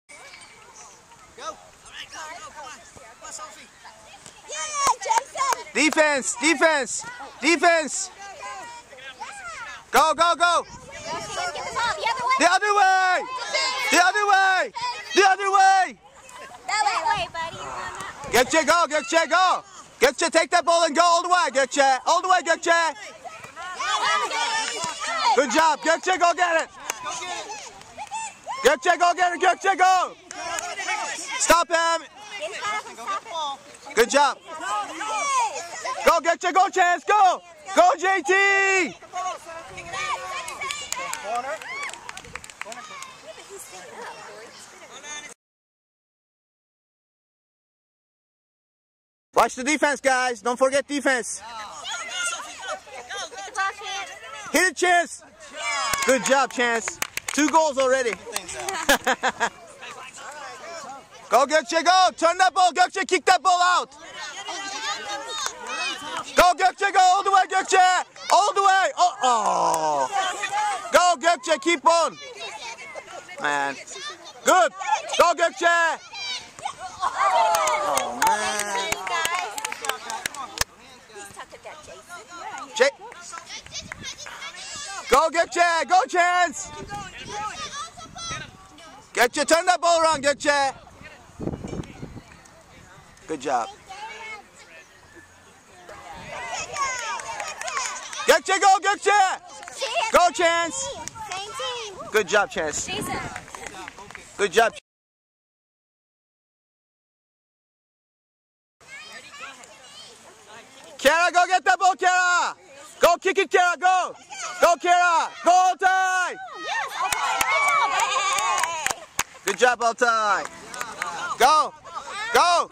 Go. All right, go. Come on. Come on, Sophie. Yeah, Jason. Defense, defense, defense. Go, go, go. The other way. The other way. The other way. That way, buddy. Get you, go, get you, go. Get you, take that ball and go all the way. Get you, all the way, get you. Good job. Get you, go get it. Get you, go get it. Get you, go. Stop him. Good job. Go, get you, go, Chance, go. Go, JT. Watch the defense, guys. Don't forget defense. Hit it, Chance. Good job, Chance. 2 goals already. Go, Gökçe, go. Turn that ball, Gökçe. Kick that ball out. Go, Gökçe, go. All the way, Gökçe. All the way. Oh. Go, Gökçe. Keep on. Man. Good. Go, Gökçe. Oh, man. Go, Gökçe. Go, Chance. Gökçe, turn that ball around, Gökçe. Good job. Gökçe, go, Gökçe. Go, Chance. Good job, Chance. Good job. Kara, go get that ball, Kara. Go kick it, Kara, go. Go, Kara. Go, Altay. Good job, Altay. Go. Go.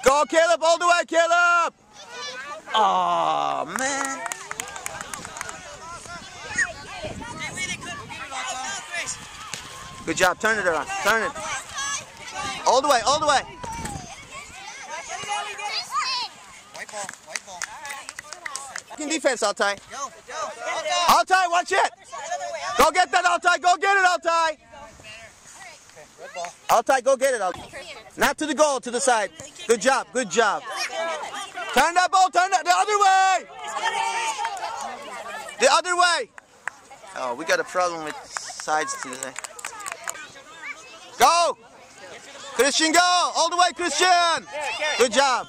Go, Caleb, all the way, Caleb. Oh, man. Good job. Turn it around. Turn it. All the way, all the way. White ball. White ball. Defense, Altay. Altay, watch it. Go get that, Altay. Go get it, Altay. Altay, go get it, Altay. Not to the goal, to the side. Good job, good job. Turn that ball, turn that the other way. The other way. Oh, we got a problem with sides today. Go. Christian, go. All the way, Christian. Good job.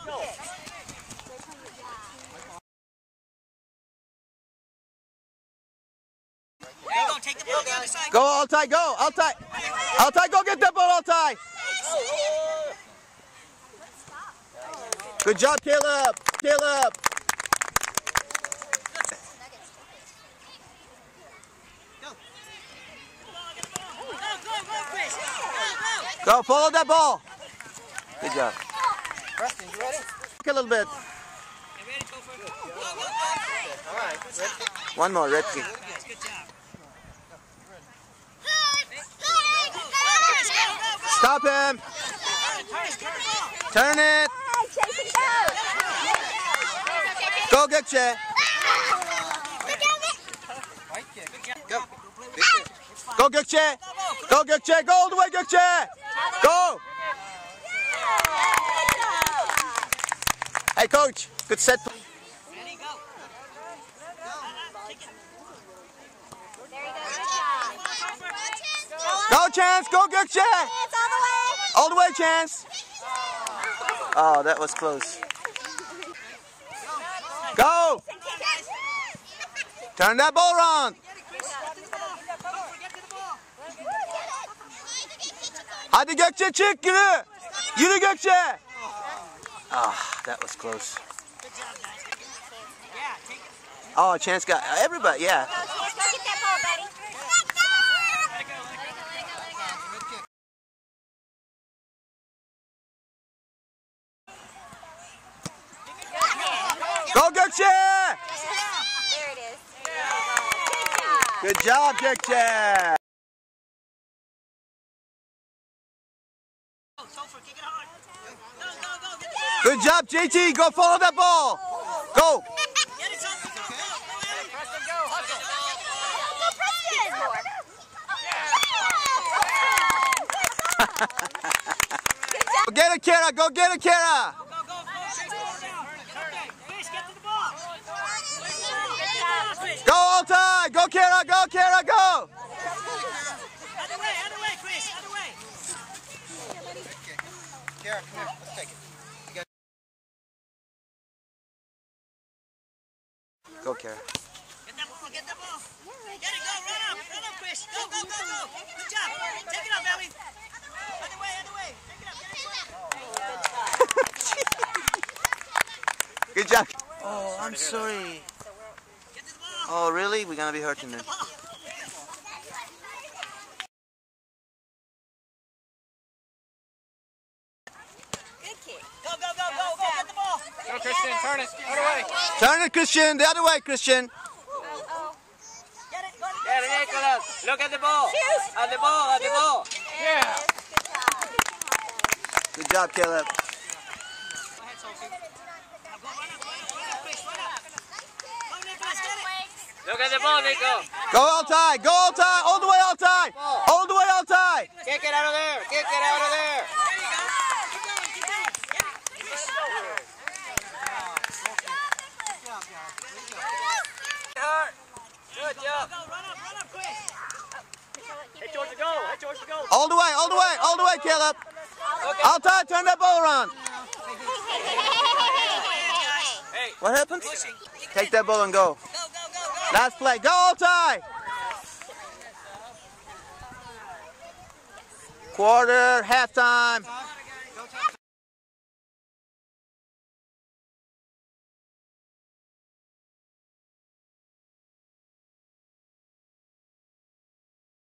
Go, Altay, go, Altay. Altay, go get that ball, Altay. Good job, Caleb. Caleb. Go, follow that ball. Good job. Preston, you ready? A little bit. All right. One more, Redkey. Stop him. Turn it. Go, Gökçe. Go. Go, Gökçe. Go, Gökçe. Go all the way, Gökçe. Go. Hey, coach. Good set. Go, Chance. Go, Gökçe. All the way, Chance. Oh, that was close. Go. Turn that ball around. Hadi Gökçe, çık, yürü. Yürü Gökçe. Ah, that was close. Oh, Chance got everybody, yeah. Go, Gökçe! There it is. Good job, Gökçe! Good job, JT. Go follow that ball. Go. get it, Kara. Go get it, Kara. Go, Altai. Go, Kara. Go, Kara. Go. Other way, Chris. Other way. Kara, come here. Let's take it. Go, Kara. Get that ball. Get it, go. Run up, Chris. Go. Good job. Take it up, Ellie. Other way. Take it up. Good job. Oh, I'm sorry. Get to the ball. Oh, really? We're going to be hurting them. Get to the ball. Good kick. Go. Get the ball. Go, Christian. Turn it. Other way. Turn it, Christian. The other way, Christian. Get it. Yeah, Nicholas, look at the ball. At the ball. Yeah. Good job, Caleb. Go ahead, Sophie. Now go run up, Chris. Run up. Go, Nicholas. Get it. Look at the ball, Nico. Go, Altai. Go, Altai. All the way, Altai. All the way, Altai. Kick it out of there. There you go. Keep going. Get it. Good job. Go. Run up, Chris. Hey, George, go. All the way, Caleb. Altai, turn that ball around. Hey. What happened? Take that ball and go. Go. Last play. Go, Altai. Quarter, halftime.